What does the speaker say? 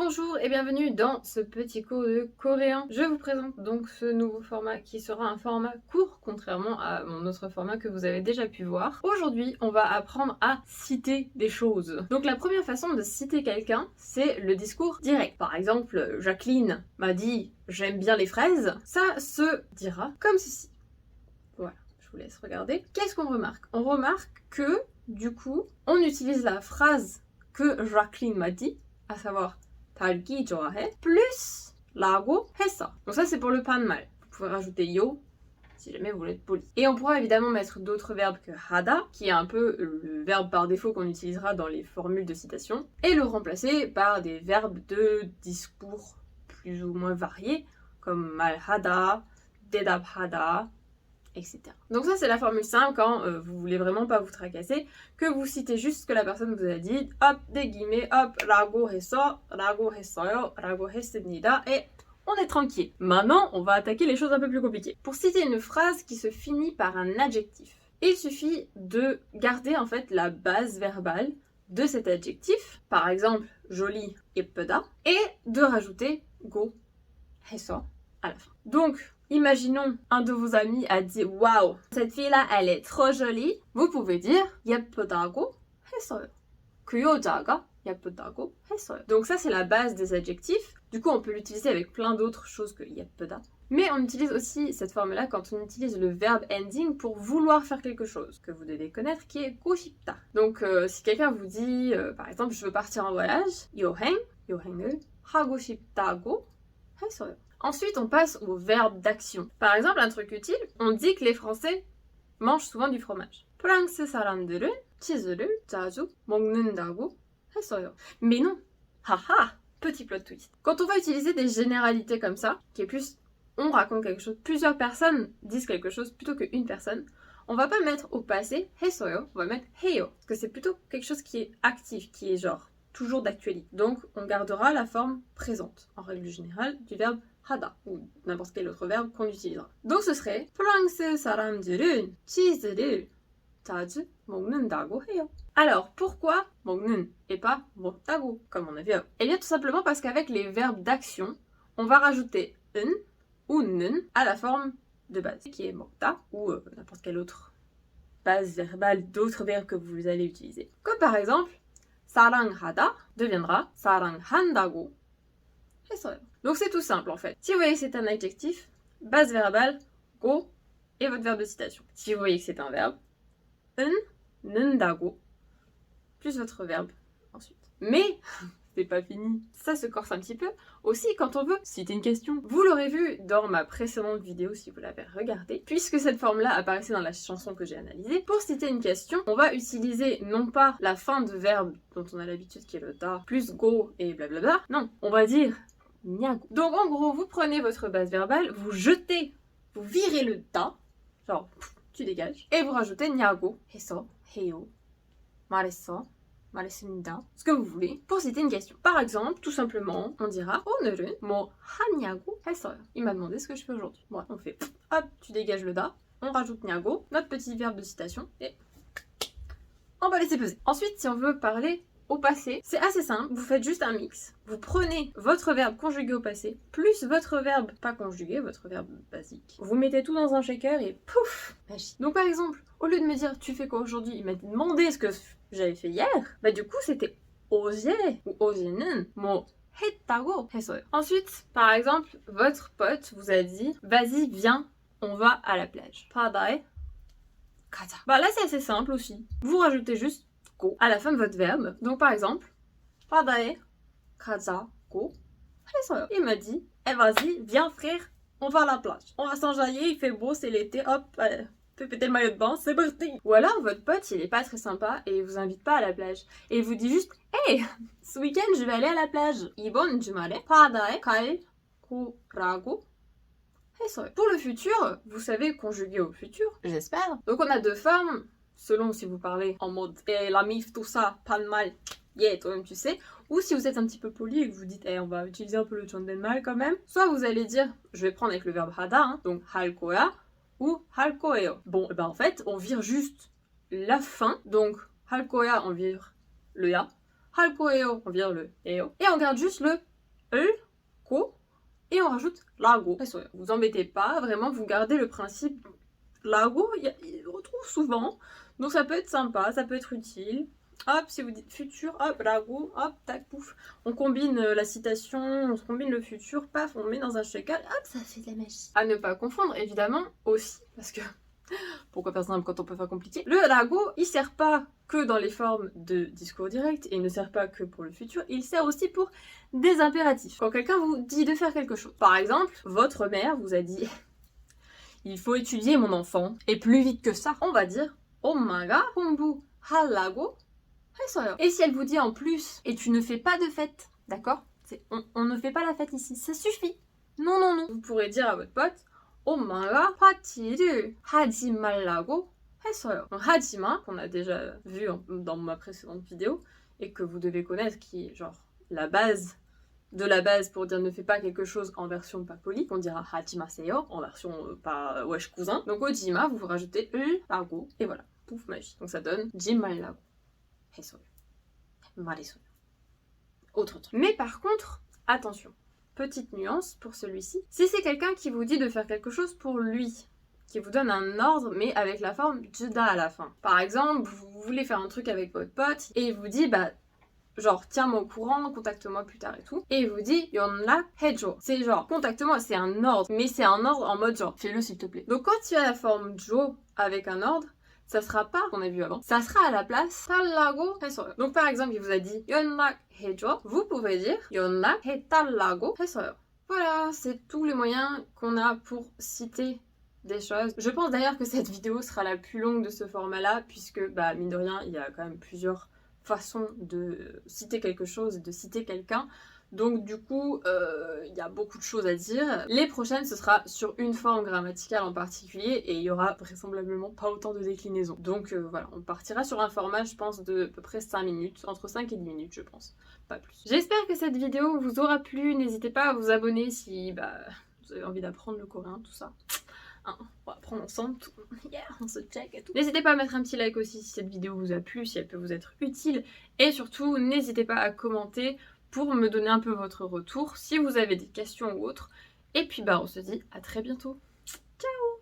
Bonjour et bienvenue dans ce petit cours de coréen. Je vous présente donc ce nouveau format qui sera un format court, contrairement à mon autre format que vous avez déjà pu voir. Aujourd'hui, on va apprendre à citer des choses. Donc la première façon de citer quelqu'un, c'est le discours direct. Par exemple, Jacqueline m'a dit « j'aime bien les fraises ». Ça se dira comme ceci. Voilà, je vous laisse regarder. Qu'est-ce qu'on remarque? On remarque que, du coup, on utilise la phrase que Jacqueline m'a dit, à savoir 달기 좋아해 plus 라고 했어. Donc ça c'est pour le 반말. Vous pouvez rajouter yo si jamais vous voulez être poli. Et on pourra évidemment mettre d'autres verbes que hada, qui est un peu le verbe par défaut qu'on utilisera dans les formules de citation, et le remplacer par des verbes de discours plus ou moins variés, comme 말하다, 대답하다, etc. Donc ça c'est la formule simple quand vous voulez vraiment pas vous tracasser, que vous citez juste ce que la personne vous a dit, hop, des guillemets, hop, 라고 했어, 라고 했어요, 라고 했습니다, et on est tranquille. Maintenant, on va attaquer les choses un peu plus compliquées. Pour citer une phrase qui se finit par un adjectif, il suffit de garder en fait la base verbale de cet adjectif, par exemple, joli, 예쁘다, et de rajouter go, 했어, à la fin. Donc, imaginons un de vos amis a dit waouh, cette fille-là, elle est trop jolie. Vous pouvez dire 예쁘다고 했어요. 그 여자가 예쁘다고 했어요. Donc ça c'est la base des adjectifs. Du coup on peut l'utiliser avec plein d'autres choses que 예쁘다. Mais on utilise aussi cette forme-là quand on utilise le verbe ending pour vouloir faire quelque chose que vous devez connaître qui est go 싶다. Donc si quelqu'un vous dit par exemple je veux partir en voyage, 여행을 하고 싶다고 했어요. Ensuite, on passe au verbe d'action. Par exemple, un truc utile, on dit que les Français mangent souvent du fromage. 프랑스 사람들은 치즈를 자주 먹는다고 했어요. Mais non, haha, petit plot twist. Quand on va utiliser des généralités comme ça, qui est plus, on raconte quelque chose, plusieurs personnes disent quelque chose plutôt qu'une personne, on va pas mettre au passé 했어요, on va mettre 해요, parce que c'est plutôt quelque chose qui est actif, qui est genre toujours d'actualité. Donc, on gardera la forme présente, en règle générale, du verbe 하다 ou n'importe quel autre verbe qu'on utilisera. Donc ce serait 프랑스 사람들은 치즈를 자주 먹는다고 해요. Alors pourquoi 먹는 et pas 먹다고 comme on a vu? Eh bien tout simplement parce qu'avec les verbes d'action, on va rajouter un ou 는 à la forme de base qui est 먹다 ou n'importe quelle autre base verbale d'autres verbes que vous allez utiliser. Comme par exemple 사랑하다 deviendra 사랑한다고 했어요. Donc c'est tout simple en fait. Si vous voyez que c'est un adjectif, base verbale, go, et votre verbe de citation. Si vous voyez que c'est un verbe, 는다고, plus votre verbe ensuite. Mais, c'est pas fini. Ça se corse un petit peu. Aussi, quand on veut citer une question. Vous l'aurez vu dans ma précédente vidéo si vous l'avez regardée, puisque cette forme-là apparaissait dans la chanson que j'ai analysée. Pour citer une question, on va utiliser non pas la fin de verbe dont on a l'habitude qui est le da, plus go et blablabla. Non, on va dire Niago. Donc en gros, vous prenez votre base verbale, vous jetez, vous virez le da, genre tu dégages, et vous rajoutez Niago, 해서, 해요, 말했어, 말했습니다, ce que vous voulez, pour citer une question. Par exemple, tout simplement, on dira 오늘은 뭐 하냐고 했어요. Il m'a demandé ce que je fais aujourd'hui. Bon, on fait hop, tu dégages le da, on rajoute Niago, notre petit verbe de citation, et on va laisser peser. Ensuite, si on veut parler au passé, c'est assez simple, vous faites juste un mix. Vous prenez votre verbe conjugué au passé, plus votre verbe pas conjugué, votre verbe basique. Vous mettez tout dans un shaker et pouf, magie. Donc par exemple, au lieu de me dire tu fais quoi aujourd'hui, il m'a demandé ce que j'avais fait hier, bah du coup c'était 어제 ou 어제는 뭐 했다고 했어요. Ensuite, par exemple, votre pote vous a dit vas-y, viens, on va à la plage. 바다에 가자. Bah là c'est assez simple aussi. Vous rajoutez juste à la fin de votre verbe. Donc par exemple, 바다에 가자고 했어요. Il m'a dit, eh vas-y, viens frère, on va à la plage. On va s'enjailler, il fait beau, c'est l'été, hop, fais péter le maillot de bain, c'est parti. Ou alors votre pote, il est pas très sympa et il vous invite pas à la plage. Et il vous dit juste, hey, ce week-end je vais aller à la plage. 이번 주말에 바다에 갈 거라고 했어요. Pour le futur, vous savez conjuguer au futur, j'espère. Donc on a deux formes. Selon si vous parlez en mode la mif, tout ça, pas de mal, yeah, toi-même tu sais. Ou si vous êtes un petit peu poli et que vous dites on va utiliser un peu le 존댓말 quand même. Soit vous allez dire, je vais prendre avec le verbe 하다, hein, donc 할 거야 ou 할 거예요. Bon, et ben en fait, on vire juste la fin. Donc 할 거야, on vire le ya. 할 거예요, on vire le 에요. Et on garde juste le go et on rajoute lago. Vous embêtez pas, vraiment vous gardez le principe lago, il le retrouve souvent, donc ça peut être sympa, ça peut être utile. Hop, si vous dites futur, hop, lago, hop, tac, pouf. On combine la citation, on combine le futur, paf, on met dans un shaker, hop, ça fait de la magie. À ne pas confondre, évidemment, aussi, parce que pourquoi faire simple quand on peut faire compliqué. Le lago, il sert pas que dans les formes de discours direct et il ne sert pas que pour le futur, il sert aussi pour des impératifs. Quand quelqu'un vous dit de faire quelque chose. Par exemple, votre mère vous a dit il faut étudier mon enfant, et plus vite que ça, on va dire 엄마가 공부하려고 했어요. Et si elle vous dit en plus et tu ne fais pas de fête, d'accord? On ne fait pas la fête ici, ça suffit. Non, non, non. Vous pourrez dire à votre pote 엄마가 파티를 하지 말라고 했어요. Donc 하지마, qu'on a déjà vu dans ma précédente vidéo, et que vous devez connaître, qui est genre la base de la base pour dire ne fais pas quelque chose en version pas polie, on dira hajimaseyo en version pas wesh cousin. Donc au jima, vous rajoutez lago, et voilà, pouf, magie. Donc ça donne jimal라고 했어요. 말했어요. Autre truc. Mais par contre, attention, petite nuance pour celui-ci. Si c'est quelqu'un qui vous dit de faire quelque chose pour lui, qui vous donne un ordre mais avec la forme juda à la fin. Par exemple, vous voulez faire un truc avec votre pote et il vous dit bah genre tiens-moi au courant, contacte-moi plus tard et tout. Et il vous dit 연락해줘. C'est genre contacte-moi, c'est un ordre, mais c'est un ordre en mode genre fais-le s'il te plaît. Donc quand il y a la forme jo avec un ordre, ça sera pas qu'on a vu avant, ça sera à la place 달라고 했어요. Donc par exemple, il vous a dit 연락해줘, vous pouvez dire 연락해달라고 했어요. Voilà, c'est tous les moyens qu'on a pour citer des choses. Je pense d'ailleurs que cette vidéo sera la plus longue de ce format-là, puisque bah mine de rien, il y a quand même plusieurs façons de citer quelque chose et de citer quelqu'un. Donc du coup, il y a beaucoup de choses à dire. Les prochaines, ce sera sur une forme grammaticale en particulier et il y aura vraisemblablement pas autant de déclinaisons. Donc voilà, on partira sur un format, je pense, de à peu près 5 minutes, entre 5 et 10 minutes, je pense, pas plus. J'espère que cette vidéo vous aura plu. N'hésitez pas à vous abonner si vous avez envie d'apprendre le coréen, tout ça. Hein, on va apprendre ensemble, tout. Yeah, on se check et tout. N'hésitez pas à mettre un petit like aussi si cette vidéo vous a plu, si elle peut vous être utile. Et surtout, n'hésitez pas à commenter pour me donner un peu votre retour, si vous avez des questions ou autres. Et puis bah on se dit à très bientôt. Ciao!